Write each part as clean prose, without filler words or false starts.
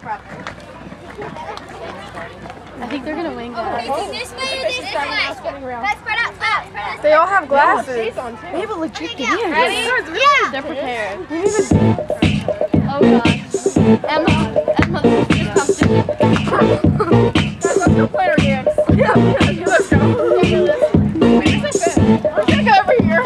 I think they're gonna wing that. This way or this way? Let's spread out top. They all have glasses. They have a legit game. Yeah. They're prepared. Oh gosh. Emma, this is comfortable. Let's go play our games. Yeah, let's go. Let's go over here.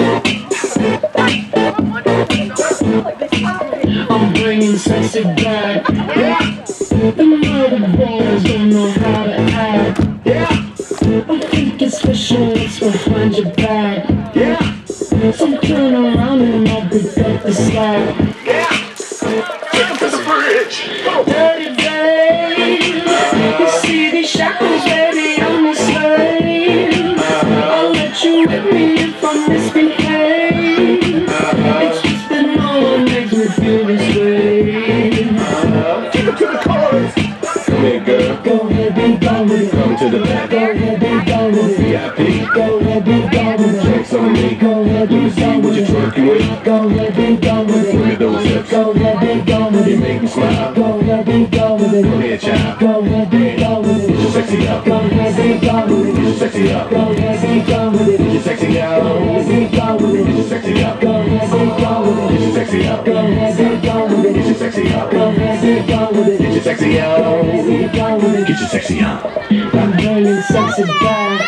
I'm bringing sexy back. The mother boys don't know how to act. I think it's special what's behind your back. So turn around and I'll pick up the slack. Take him to the bridge. Dirty babe, you see these shackles ready on the slave. I'll let you whip me if I misbehave. It's just that no one makes me feel this way. Take him to the cars. Come here, girl. Go ahead, be gone with it. Come to the back. Go ahead, be gone with it. VIP. Go ahead, be gone with it. Drinks on me. Go ahead, be See gone what with you're it. twerking with. Go ahead, be gone with Look it. at those hips. Go ahead, be gone with You it. make me smile. Go ahead, be gone with Come it. here, child. Go ahead, be gone with Get your it. sexy up. Go ahead, be gone with Get it. your sexy up. Go ahead, be gone with it. Get your sexy out. Go ahead, be gone with Get your it. sexy up. Go ahead, be gone with Get it. your sexy up. Go ahead, be gone with Get it. your sexy up. Go ahead, be gone with it. Get your sexy out. Be gone with it. Get your sexy up. I'm bringing sexy back.